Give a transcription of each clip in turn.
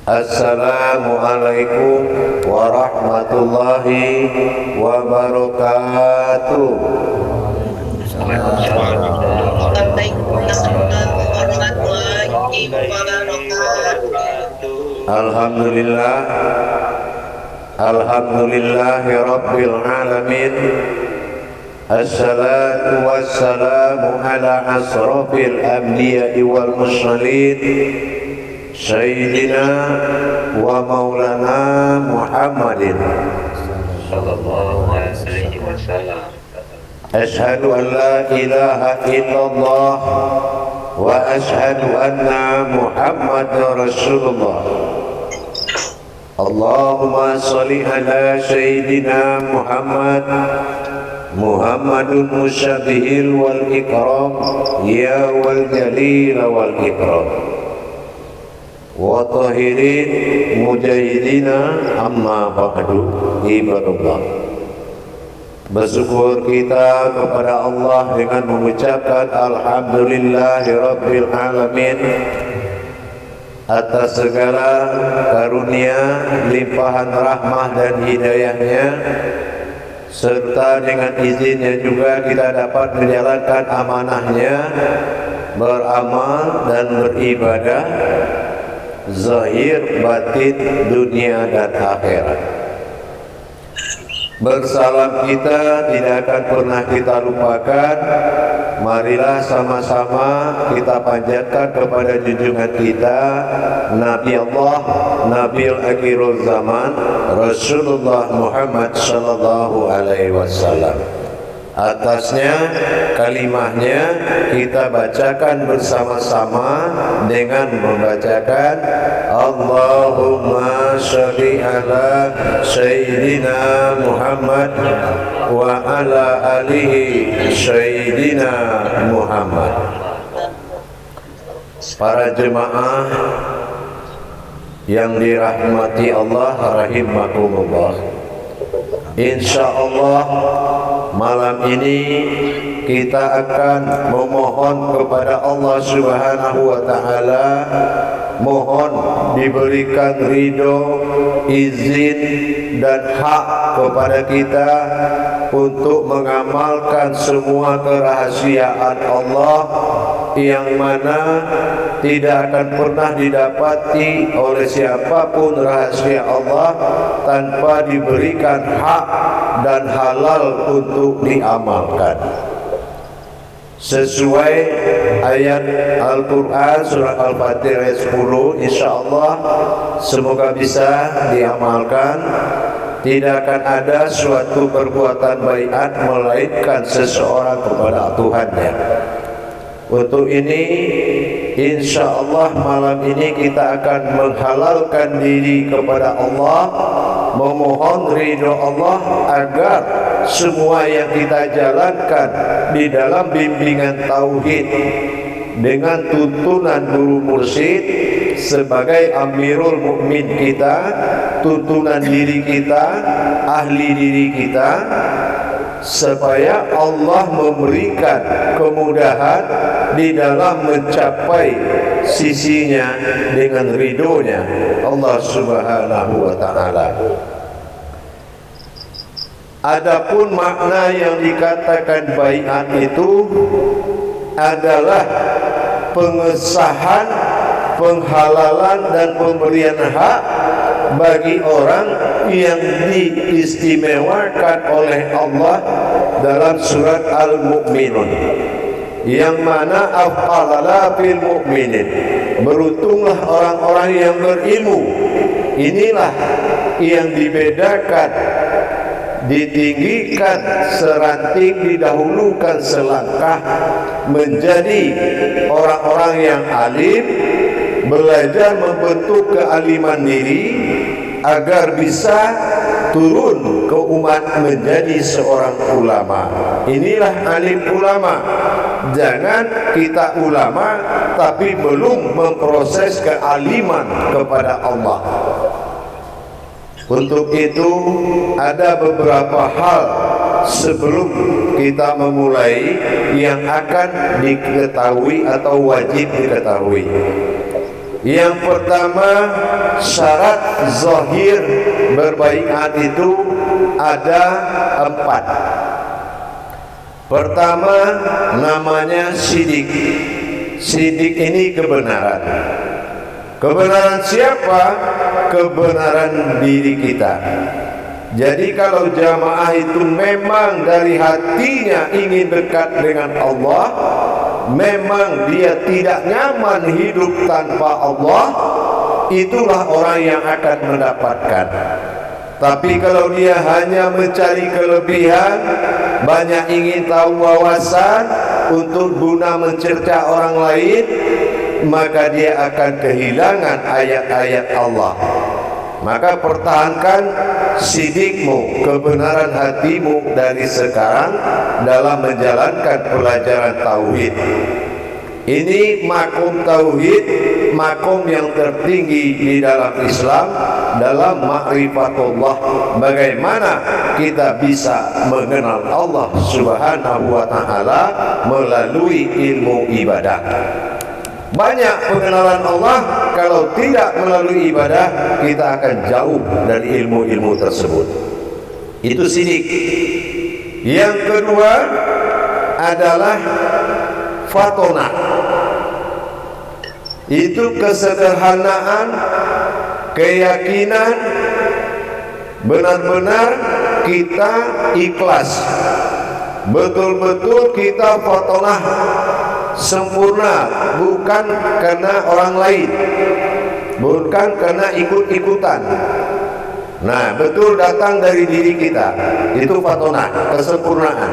Assalamualaikum warahmatullahi wabarakatuh. Alhamdulillah, alhamdulillahi rabbil alamin. Assalatu wassalamu ala asrafil anbiya'i wal mursalin, Sayyidina wa maulana Muhammadin sallallahu alaihi wasallam. Ashhadu an la ilaha illallah wa ashhadu anna Muhammadar Rasulullah. Allahumma salli ala Sayyidina Muhammad, Muhammadun musyabihil wal ikram, ya wal jalil wal ikram, wa tahirin mujahidina, amma ba'du. Ibadallah, bersyukur kita kepada Allah dengan mengucapkan alhamdulillahi rabbil alamin atas segala karunia, limpahan rahmah dan hidayahnya, serta dengan izinnya juga kita dapat menjalankan amanahnya, beramal dan beribadah zahir batin dunia dan akhirat. Bersalam kita tidak akan pernah kita lupakan. Marilah sama-sama kita panjatkan kepada junjungan kita, Nabi Allah, Nabi Akhirul Zaman, Rasulullah Muhammad sallallahu alaihi wasallam. Atasnya kalimahnya kita bacakan bersama-sama dengan membacakan Allahumma sholli ala Sayyidina Muhammad wa ala alihi Sayyidina Muhammad. Para jemaah yang dirahmati Allah rahimakumullah, insyaallah malam ini kita akan memohon kepada Allah Subhanahu wa taala, mohon diberikan ridho, izin dan hak kepada kita untuk mengamalkan semua kerahasiaan Allah yang mana tidak akan pernah didapati oleh siapapun rahasia Allah tanpa diberikan hak dan halal untuk diamalkan. Sesuai ayat Al-Quran surat Al-Fatihah 10, insyaallah semoga bisa diamalkan. Tidak akan ada suatu perbuatan baiat melainkan seseorang kepada Tuhannya. Untuk ini insyaallah malam ini kita akan menghalalkan diri kepada Allah, memohon ridho Allah agar semua yang kita jalankan di dalam bimbingan tauhid dengan tuntunan guru mursyid sebagai Amirul Mukmin kita, tuntunan diri kita, ahli diri kita, supaya Allah memberikan kemudahan di dalam mencapai sisinya dengan ridhonya Allah Subhanahu wa ta'ala. Adapun makna yang dikatakan baiat itu adalah pengesahan, penghalalan dan pemberian hak bagi orang yang diistimewakan oleh Allah dalam surat Al-Mu'minun, yang mana af'alala fil mu'minin, beruntunglah orang-orang yang berilmu. Inilah yang dibedakan, ditinggikan seranting, didahulukan selangkah menjadi orang-orang yang alim, belajar membentuk kealiman diri agar bisa turun ke umat menjadi seorang ulama. Inilah alim ulama. Jangan kita ulama tapi belum memproses kealiman kepada Allah. Untuk itu ada beberapa hal sebelum kita memulai yang akan diketahui atau wajib diketahui. Yang pertama, syarat zahir berbaiat itu ada 4. Pertama, namanya sidik. Sidik ini kebenaran. Kebenaran siapa? Kebenaran diri kita. Jadi kalau jamaah itu memang dari hatinya ingin dekat dengan Allah, memang dia tidak nyaman hidup tanpa Allah, itulah orang yang akan mendapatkan. Tapi kalau dia hanya mencari kelebihan, banyak ingin tahu wawasan untuk guna mencerca orang lain, maka dia akan kehilangan ayat-ayat Allah. Maka pertahankan sidikmu, kebenaran hatimu dari sekarang dalam menjalankan pelajaran tauhid. Ini makom tauhid, makom yang tertinggi di dalam Islam, dalam ma'rifatullah. Bagaimana kita bisa mengenal Allah Subhanahu wa ta'ala melalui ilmu ibadah. Banyak pengenalan Allah, kalau tidak melalui ibadah, kita akan jauh dari ilmu-ilmu tersebut. Itu sidik. Yang kedua adalah fatona. Itu kesederhanaan, keyakinan, benar-benar kita ikhlas, betul-betul kita fatonah sempurna, bukan karena orang lain, bukan karena ikut-ikutan. Nah, betul datang dari diri kita. Itu fatona, kesempurnaan.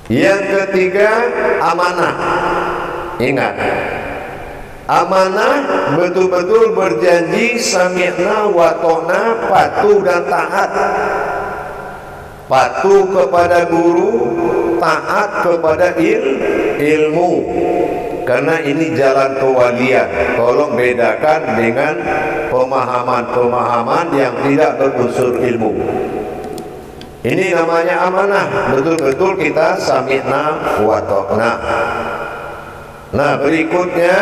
Yang ketiga, amanah. Ingat, amanah betul-betul berjanji sami'na wa ta'na, patuh dan taat. Patuh kepada guru, taat kepada ilmu. Karena ini jalan kewalian. Tolong bedakan dengan pemahaman-pemahaman yang tidak berunsur ilmu. Ini namanya amanah. Betul-betul kita sami'na wa ta'na. Nah, berikutnya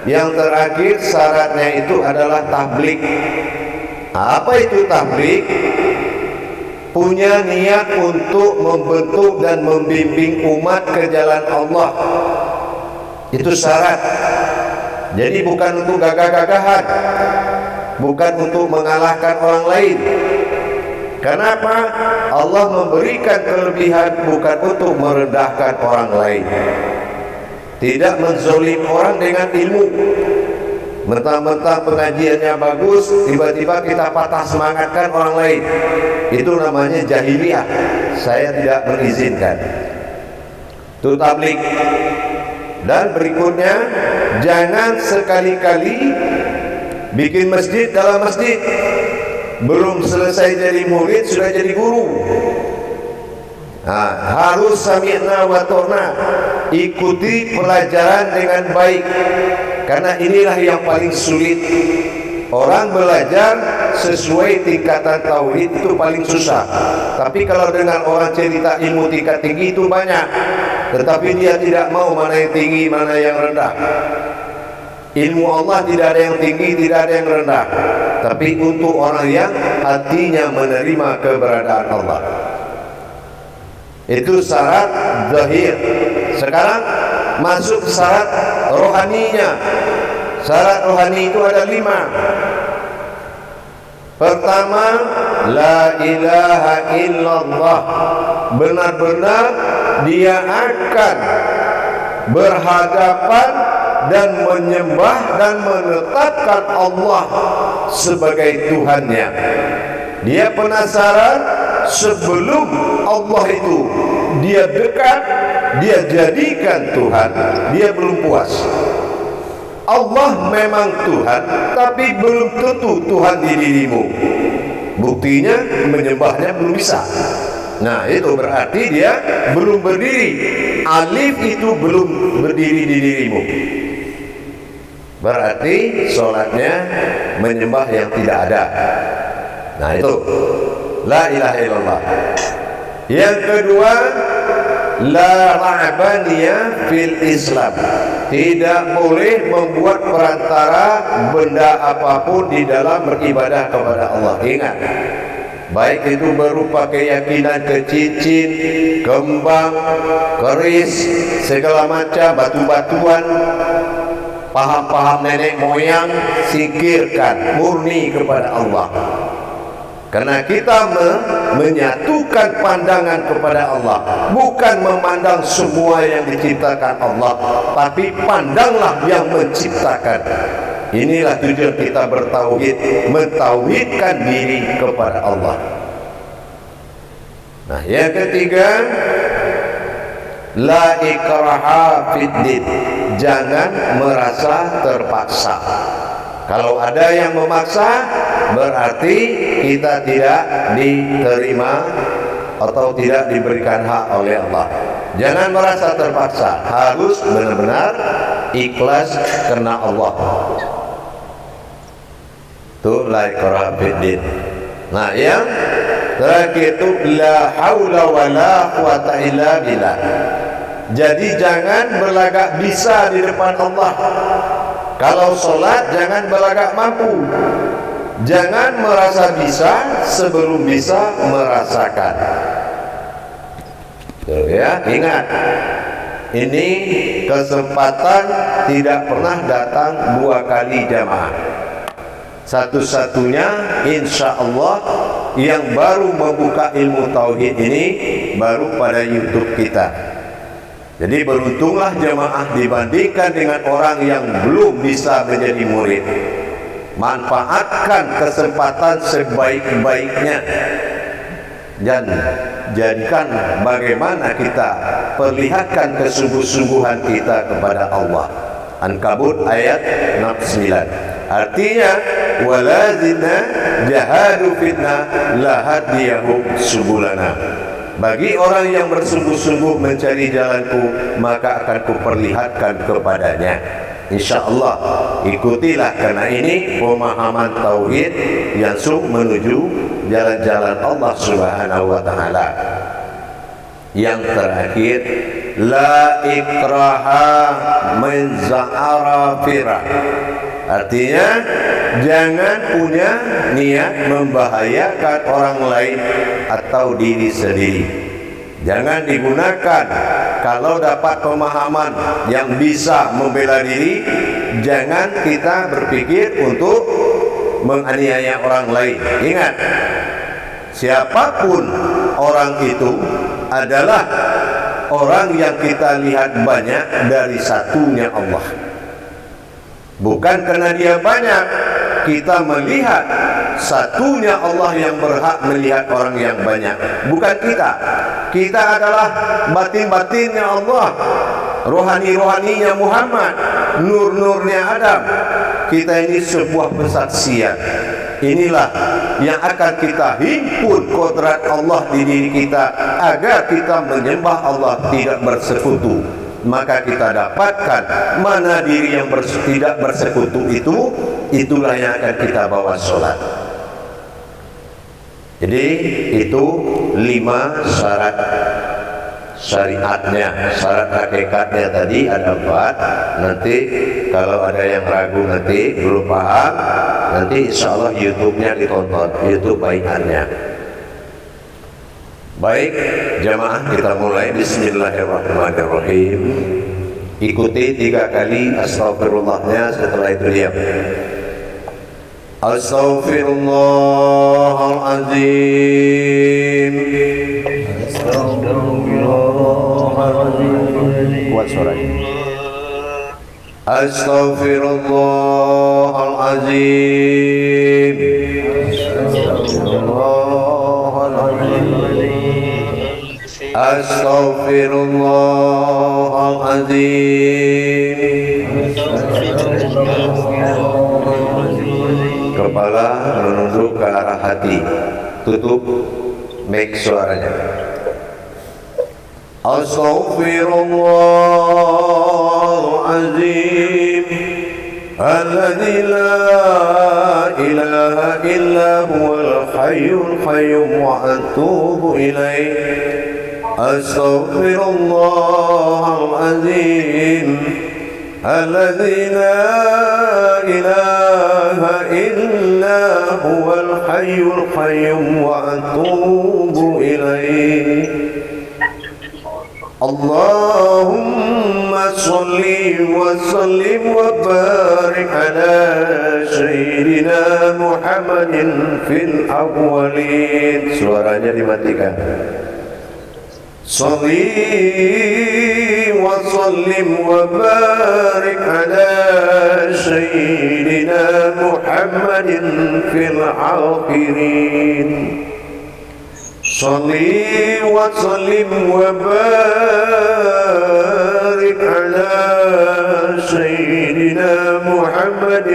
yang terakhir syaratnya itu adalah tablik. Apa itu tablik? Punya niat untuk membentuk dan membimbing umat ke jalan Allah. Itu syarat. Jadi bukan untuk gagah-gagahan, bukan untuk mengalahkan orang lain. Kenapa? Allah memberikan kelebihan bukan untuk merendahkan orang lain. Tidak menzolim orang dengan ilmu. Mentang-mentang pengajiannya bagus, tiba-tiba kita patah semangatkan orang lain. Itu namanya jahiliyah. Saya tidak mengizinkan. Itu tablik. Dan berikutnya, jangan sekali-kali bikin masjid dalam masjid. Belum selesai jadi murid sudah jadi guru. Nah, harus sami'na wa ta'na. Ikuti pelajaran dengan baik. Karena inilah yang paling sulit. Orang belajar sesuai tingkatan tauhid itu paling susah. Tapi kalau dengan orang cerita ilmu tingkat tinggi itu banyak, tetapi dia tidak mau mana yang tinggi, mana yang rendah. Ilmu Allah tidak ada yang tinggi, tidak ada yang rendah. Tapi untuk orang yang hatinya menerima keberadaan Allah. Itu syarat zahir. Sekarang masuk syarat rohaninya. Syarat rohani itu ada 5. Pertama, la ilaha illallah. Benar-benar dia akan berhadapan dan menyembah dan menetapkan Allah sebagai Tuhannya. Dia penasaran sebelum Allah itu dia dekat, dia jadikan Tuhan, dia belum puas. Allah memang Tuhan, tapi belum tentu Tuhan di dirimu. Buktinya menyembahnya belum bisa. Nah, itu berarti dia belum berdiri. Alif itu belum berdiri di dirimu. Berarti sholatnya menyembah yang tidak ada. Nah, itu la ilaha illallah. Yang kedua, la ra'baniyah fil Islam. tidak boleh membuat perantara benda apapun di dalam beribadah kepada Allah. Ingat, baik itu berupa keyakinan ke cincin, kembang, keris, segala macam batu-batuan, paham-paham nenek moyang, singkirkan, murni kepada Allah. Karena kita menyatukan pandangan kepada Allah, bukan memandang semua yang diciptakan Allah, tapi pandanglah yang menciptakan. Inilah tujuan kita bertauhid, mentauhidkan diri kepada Allah. Nah, yang ketiga, la ikraha fiddin, jangan merasa terpaksa. Kalau ada yang memaksa, berarti kita tidak diterima atau tidak diberikan hak oleh Allah. Jangan merasa terpaksa, harus benar-benar ikhlas karena Allah. Itu la ikraha fiddin. Nah, yang terakhir itu la haula wala quwata illa billah. Jadi jangan berlagak bisa di depan Allah. Kalau sholat jangan berlagak mampu. Jangan merasa bisa sebelum bisa merasakan. Tuh ya, ingat. Ini kesempatan tidak pernah datang dua kali jamaah. Satu-satunya insya Allah yang baru membuka ilmu tauhid ini baru pada YouTube kita. Jadi beruntunglah jamaah dibandingkan dengan orang yang belum bisa menjadi murid. Manfaatkan kesempatan sebaik-baiknya dan jadikan bagaimana kita perlihatkan kesungguh-sungguhan kita kepada Allah. Ankabut ayat 69. Artinya walazina jahadu fitnah lahadiyahum subulana. Bagi orang yang bersungguh-sungguh mencari jalanku, maka akan kuperlihatkan kepadanya. InsyaAllah ikutilah, karena ini pemahaman tauhid yang menuju jalan-jalan Allah Subhanahu wa ta'ala. Yang terakhir, la ikraha min za'ara firah. Artinya jangan punya niat membahayakan orang lain atau diri sendiri. Jangan digunakan kalau dapat pemahaman yang bisa membela diri. Jangan kita berpikir untuk menganiaya orang lain. Ingat, siapapun orang itu adalah orang yang kita lihat banyak dari satunya Allah. Bukan karena dia banyak, kita melihat satunya Allah yang berhak melihat orang yang banyak. Bukan kita. Kita adalah batin-batinnya Allah, rohani-rohaninya Muhammad, nur-nurnya Adam. Kita ini sebuah persaksian. Inilah yang akan kita himpun kodrat Allah di diri kita, agar kita menyembah Allah tidak bersekutu. Maka kita dapatkan mana diri yang tidak bersekutu itu, itulah yang akan kita bawa sholat. Jadi itu 5 syarat syariatnya. Syarat hakikatnya tadi ada 4. Nanti kalau ada yang ragu, nanti belum paham, nanti insya Allah YouTube-nya ditonton, YouTube bayangannya. Baik jamaah, kita mulai. Bismillahirrahmanirrahim. Ikuti 3 kali astagfirullahnya, setelah itu diam. Astaghfirullahaladzim. Astaghfirullahaladzim. Kuat suaranya. Astaghfirullahaladzim. Astaghfirullahaladzim. Kepala menunduk ke arah hati. Tutup mic suaranya. Astaghfirullahaladzim. Alladzi la ilaha illa huwal hayyul qayyum wa atubu ilaih. Astaghfirullahaladzim. الذي لا إله إلا هو الحي القيوم وأتوب إليه. اللهم صل وسلم وبارك على سيدنا محمد في الأولين. Suaranya dimatikan. صلي وسلم وبارك على سيدنا محمد في الآخرين. صلي وسلم وبارك على سيدنا محمد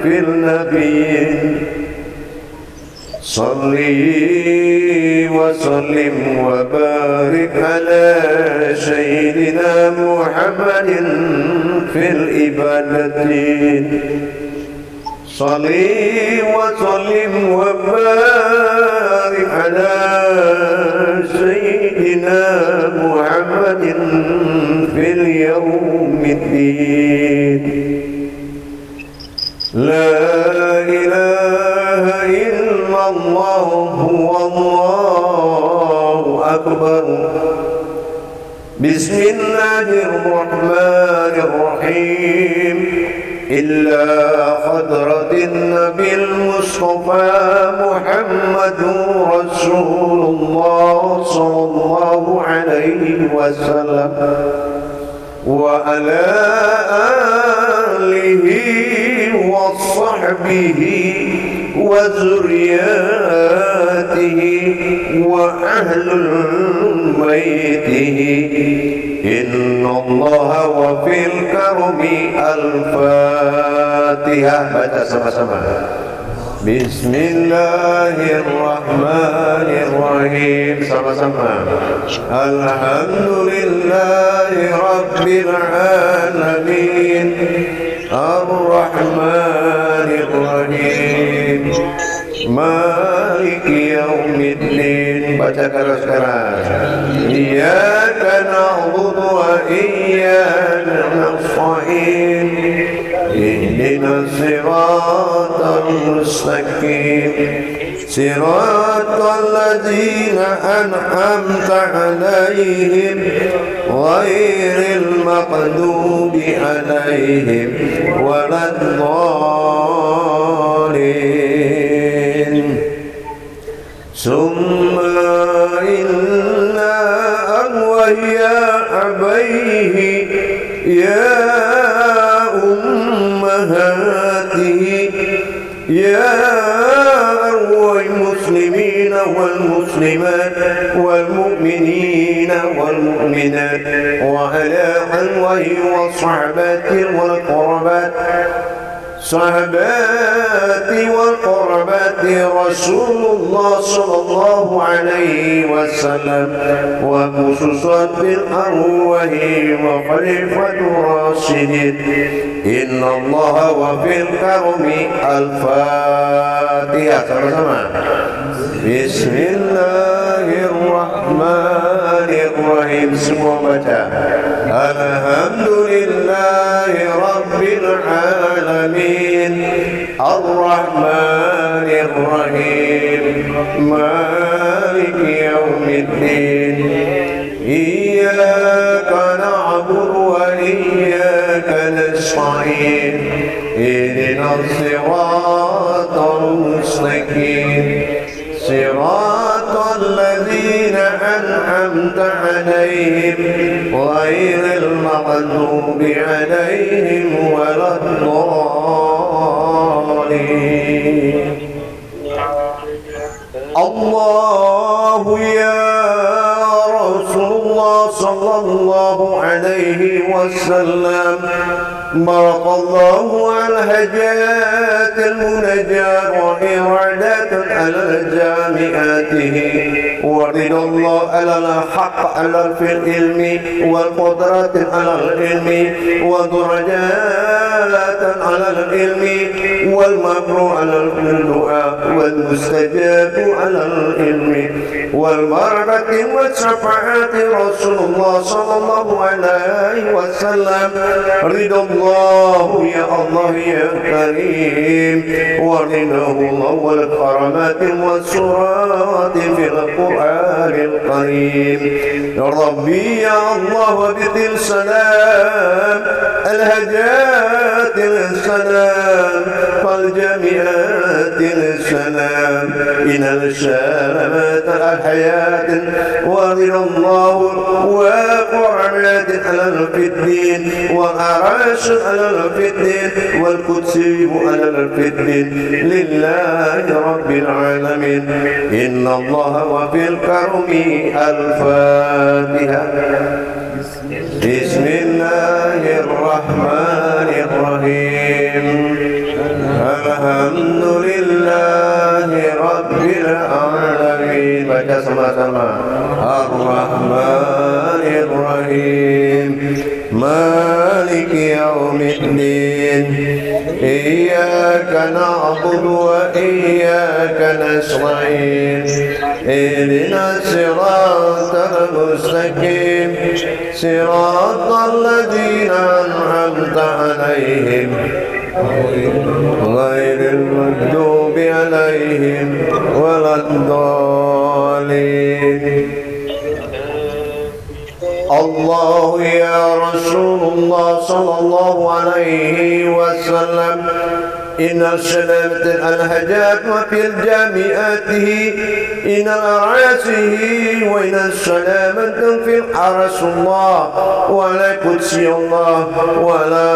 في النبيين. صلي وسلم وبارك على سيدنا محمد في العبادتين. صلي وسلم وبارك على سيدنا محمد في اليوم الدين. لا إله إلا الله والله أكبر. بسم الله الرحمن الرحيم. إلا حضرة النبي المصطفى محمد رسول الله صلى الله عليه وسلم وعلى آله وصحبه وذرياته وأهل بيته. إن الله وفي الكرم. الفاتحة. Baca sama-sama. Bismillahirrahmanirrahim. Sama-sama. Alhamdulillahi Rabbil Alamin. Ar-Rahmanir-Rahim. Maliki yaumiddin. Baca keras-keras. Iyyaka na'budu wa iyyaka nasta'in. Ihdinas siratal mustaqim. Siratal ladzina an'amta 'alaihim ghairil maghdubi 'alaihim waladdallin. Summa inna awliya abaihi ya ummahatihi ya arwah المسلمين والمسلمات والمؤمنين والمؤمنات وعلى أرواح وصحبات والقربات صحباتي والقربات رسول الله صلى الله عليه وسلم وخصوصا بالأرواح وخليفة راشدين. إن الله وفي الكرم. الفاتحة. sama-sama. Bismillahirrahmanirrahim. Semua baca. Alhamdulillahi Rabbil Alamin. Ar-Rahmanir-Rahim. Maliki yaumiddin. Iyyaka na'budu wa iyyaka nasta'in. Ihdinas siratal mustaqim. Siratal ladzina an'amta 'alaihim ghairil maghdubi 'alaihim waladdallin. Allahu ya Rasulullah sallallahu alaihi wasallam. Barakallahu ala hajatil munajjat wa iradatun ala jami'atihi wa ridallahu ala al-haqq ala fil ilmi wal qudratin ala al-ilmi wa darajatan ala al-ilmi والمبر على الدعاء والمستجاب على العلم والبركة والشفاعة رسول الله صلى الله عليه وسلم رضا الله يا الله يا كريم ورضاه الله والكرامات والسرات في القرآن الكريم يا ربي يا الله وبك السلام الهجات السلام فالجميعات السلام إن السلامات الحياة ورضا الله وقرآنات على في الدين وأراش على في الدين والقدسي على في الدين لله رب العالمين إن الله وفي الكرم الفاتحة بسم الله الرحمن الرحيم الحمد لله رب العالمين baca sama-sama الرحمن الرحيم مالك يوم الدين إياك نعبد وإياك نستعين اهدنا الصراط المستقيم صراط الذين أنعمت عليهم غير المغضوب عليهم ولا الضالين الله يا رسول الله صلى الله عليه وسلم إن السلامة الهجات وفي الجامعاته إن الأرعاسه وإن السلامة في الحرس الله ولا قدسي الله ولا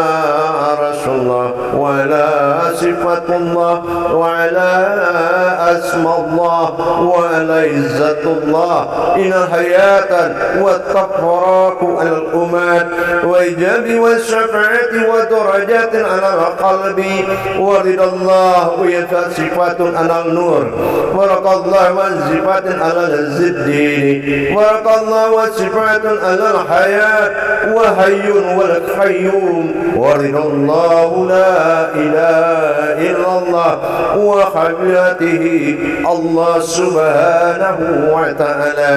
عرش الله ولا صفة الله ولا أسماء الله ولا عزة الله إن الحياة والتفراق على الأمات وإيجاب والشفاعة ودرجات على القلب ورضا الله ويفعل صفات على النور ورق الله وصفات على الزدين ورق الله وصفات على الحياة وحي والقيوم ورضا الله لا إله إلا الله وحبيته الله سبحانه وتعالى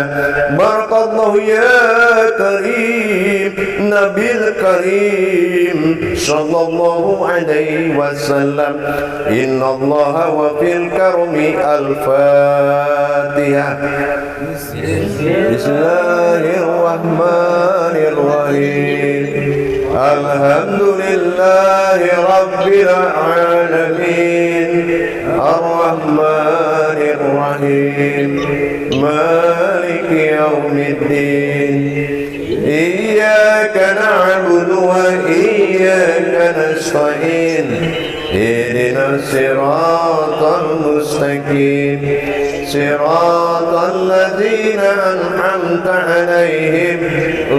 بارك الله يا كريم نبي الكريم صلى الله عليه وسلم إن الله وفي الكرم الفاتحة بسم الله الرحمن الرحيم الحمد لله رب العالمين الرحمن الرحيم مالك يوم الدين إياك نعبد وإياك نستعين اهدنا الصراط المستقيم صراط الذين أنعمت عليهم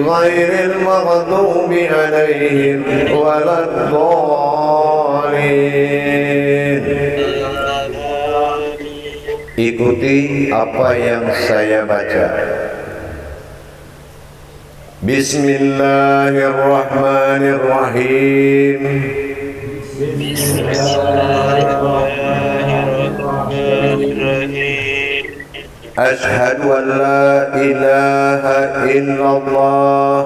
غير المغضوب عليهم ولا الضالين. Ikuti apa yang saya baca. Bismillahirrahmanirrahim. Ashhadu an la ilaha illallah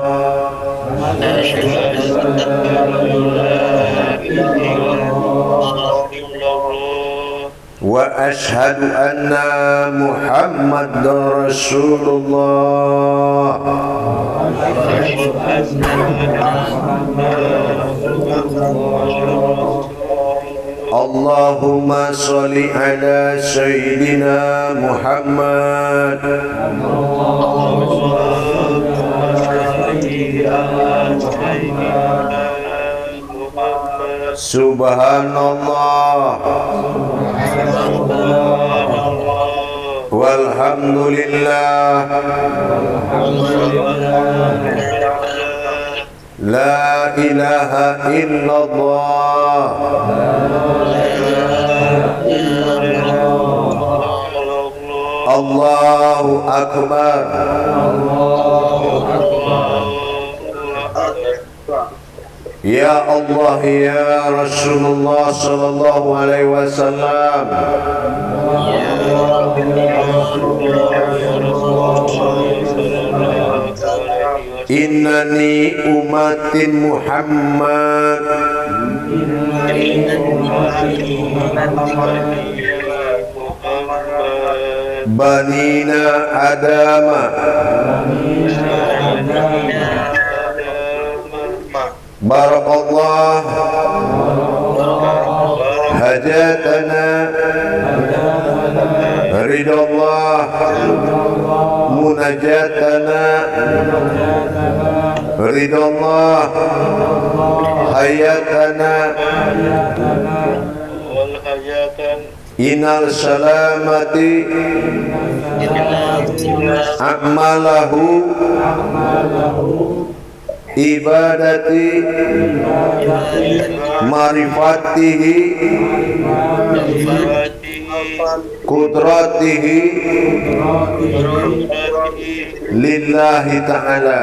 wa ashhadu anna Muhammadar Rasulullah. Allahumma sholli ala Sayyidina Muhammad. Subhanallah walhamdulillah la ilaha illallah Allahu akbar. Ya Allah ya Rasulullah sallallahu alaihi wasallam. Innani umatin Muhammad banina adama barakallah hajatana ridallah munajatana ridallah hayatana inal salamati a'malahu ibadati marifatihi kudratihi lillahi ta'ala.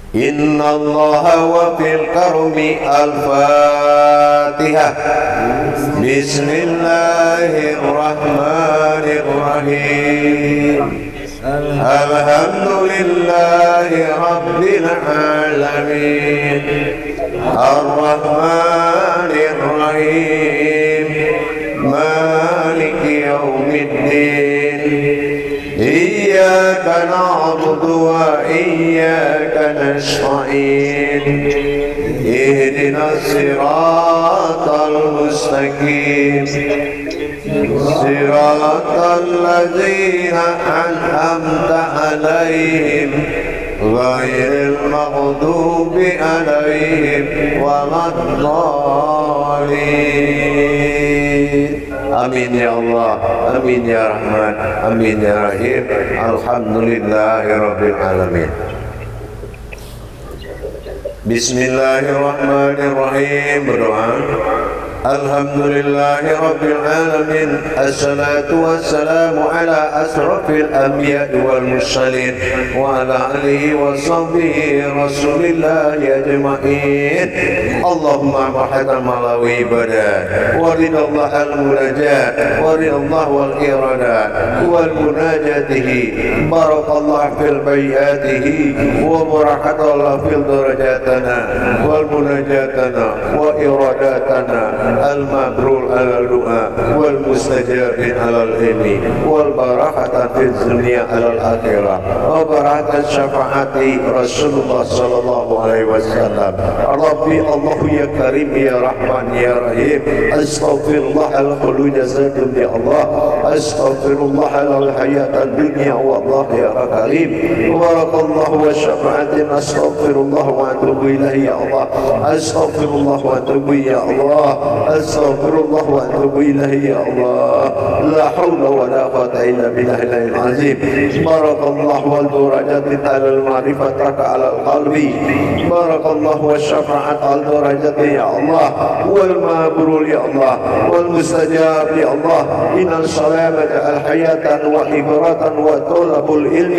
Inna allaha wa fil karmi al-fatihah. Bismillahirrahmanirrahim. Alhamdulillahi rabbil alamin. Ar-Rahmanir Rahim. Maliki yaumiddin. Iyyaka na'budu wa iyyaka nasta'in. Ihdinas siratal mustaqim. Siratal ladzina an'amta 'alaihim ghairil maghdubi 'alaihim waladdallin. Amin ya Allah, amin ya Rahman, amin ya Rahim. Alhamdulillahirabbil alamin. Bismillahirrahmanirrahim. Berdoa. Alhamdulillahi Rabbil Alamin. Assalatu wassalamu ala asrafil anbiya'i wal mursalin wa ala alihi wa sahbihi rasulillahi ajma'in. Allahumma mahatan malawi ibadah wa ridallah al-munajat wa ridallah wal iradat wal munajatihi barakallah fil bayatihi wa barakallah fil darajatana wal munajatana wa iradatana المبرور على الدعاء والمستجاب على العلم والبركة في الدنيا على الآخرة وبركة الشفاعة رسول الله صلى الله عليه وسلم. ربي الله يا كريم يا رحمن يا رحيم. أستغفر الله على كل جزاك يا الله. أستغفر الله على الحياة الدنيا والله يا كريم. بارك الله والشفاعة. أستغفر الله وأتوب إليه يا الله. أستغفر الله وأتوب يا الله. أستغفر الله وأتوب إليه يا الله. لا حول ولا قوة إلا بالله العظيم. بارك الله والدرجات على المعرفة على القلب. بارك الله والشفاعة على الدرجات يا الله والمبرور يا الله والمستجاب يا الله. إن السلامة الحياة وعبرة وطلب العلم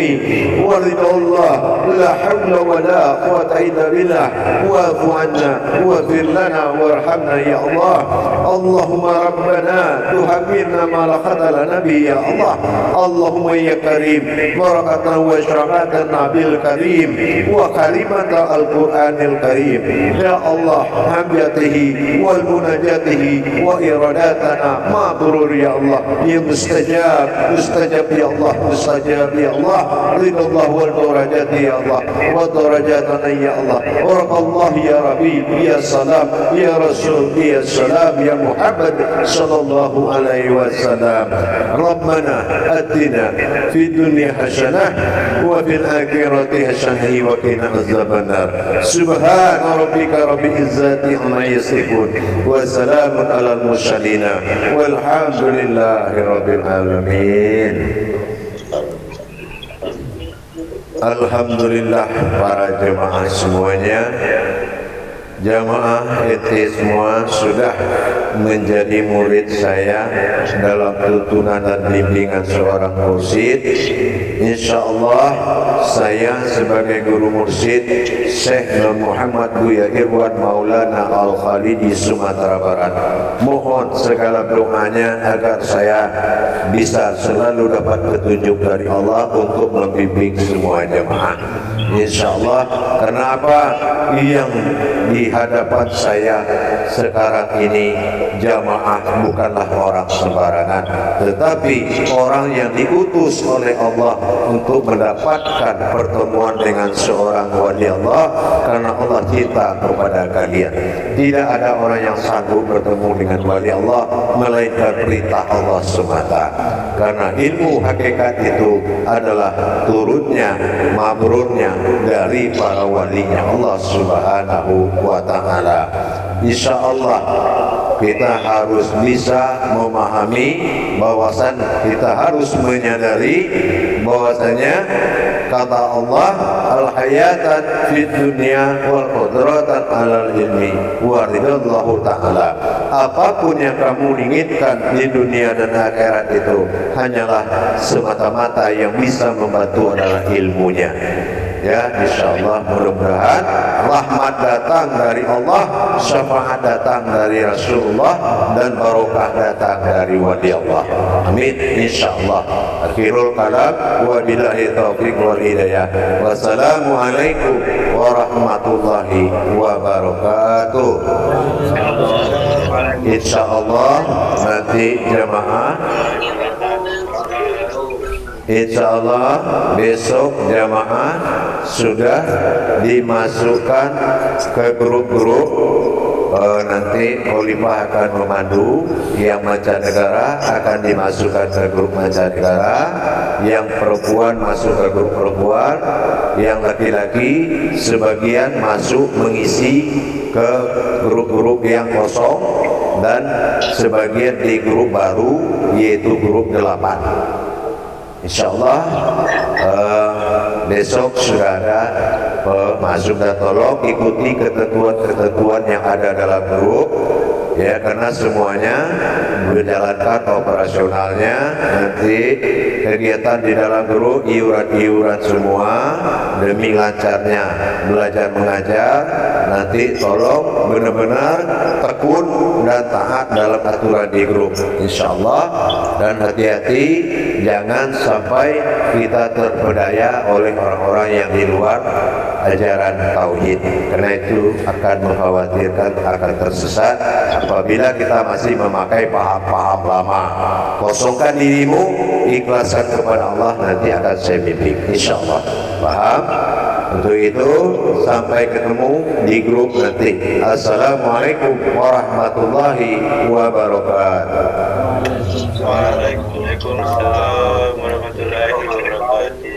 ورضا الله. لا حول ولا قوة إلا بالله. واعف عنا واغفر لنا وارحمنا يا الله. اللهم ربنا تحملنا ما لقد لنبي يا الله. اللهم يا كريم بركة وشرعتنا بالكريم وكلمة القرآن الكريم يا الله. حميته والمناجاته وإراداتنا مبرور يا الله. يا مستجاب مستجاب يا الله. مستجاب يا الله. رضا الله والدرجات يا الله ودرجاتنا يا الله. ورب الله يا ربي يا سلام يا رسول يا سلام يا محمد صلى الله عليه وسلم. ربنا آتنا في الدنيا حسنة وفي الآخرة حسنة وقنا عذاب النار. سبحان ربك رب العزة عما يصفون وسلام على المرسلين والحمد لله رب العالمين. Alhamdulillah para jemaah semuanya. Jamaah ente semua sudah menjadi murid saya dalam tuntunan dan bimbingan seorang mursyid InsyaAllah saya sebagai guru mursyid Syekh Nur Muhammad Buya Irwan Maulana Al-Khalidi Sumatera Barat, mohon segala doanya agar saya bisa selalu dapat petunjuk dari Allah untuk membimbing semua jemaah. InsyaAllah. Kenapa yang di hadapan saya sekarang ini jamaah bukanlah orang sembarangan, tetapi orang yang diutus oleh Allah untuk mendapatkan pertemuan dengan seorang wali Allah, karena Allah cinta kepada kalian. Tidak ada orang yang sanggup bertemu dengan wali Allah melainkan perintah Allah semata, karena ilmu hakikat itu adalah turunnya, mabrurnya dari para walinya Allah Subhanahu wa ta'ala. InsyaAllah kita harus bisa memahami bahwasan kita harus menyadari bahwasanya kata Allah, al-hayatan fid dunya wal qudratan alal ilmi wa ridallahu ta'ala. Apapun yang kamu inginkan di dunia dan akhirat itu hanyalah semata-mata yang bisa membantu adalah ilmunya. Ya, insyaallah mudah-mudahan rahmat datang dari Allah, syafaat datang dari Rasulullah, dan barokah datang dari wali Allah. Amin insyaallah. Akhirul kalam wa billahi taufiq wal hidayah. Wassalamualaikum warahmatullahi wabarakatuh. Insyaallah nanti jamaah, InsyaAllah besok jamaah sudah dimasukkan ke grup-grup. Nanti Khalifah akan memandu, yang mancanegara akan dimasukkan ke grup mancanegara, yang perempuan masuk ke grup perempuan, yang laki-laki sebagian masuk mengisi ke grup-grup yang kosong, dan sebagian di grup baru yaitu grup 8. InsyaAllah besok sudah ada masuk, dan tolong ikuti ketentuan-ketentuan yang ada dalam grup, ya, karena semuanya menjalankan operasionalnya. Nanti kegiatan di dalam grup iuran-iuran semua demi lancarnya belajar mengajar. Nanti tolong benar-benar tekun dan taat dalam aturan di grup, insyaallah. Dan hati-hati jangan sampai kita terpedaya oleh orang-orang yang di luar ajaran tauhid, karena itu akan mengkhawatirkan akan tersesat apabila kita masih memakai paham-paham lama. Kosongkan dirimu, ikhlaskan kepada Allah, nanti akan saya bimbing insyaallah. Paham? Untuk itu sampai ketemu di grup nanti. Assalamualaikum warahmatullahi wabarakatuh. Waalaikumsalam warahmatullahi wabarakatuh.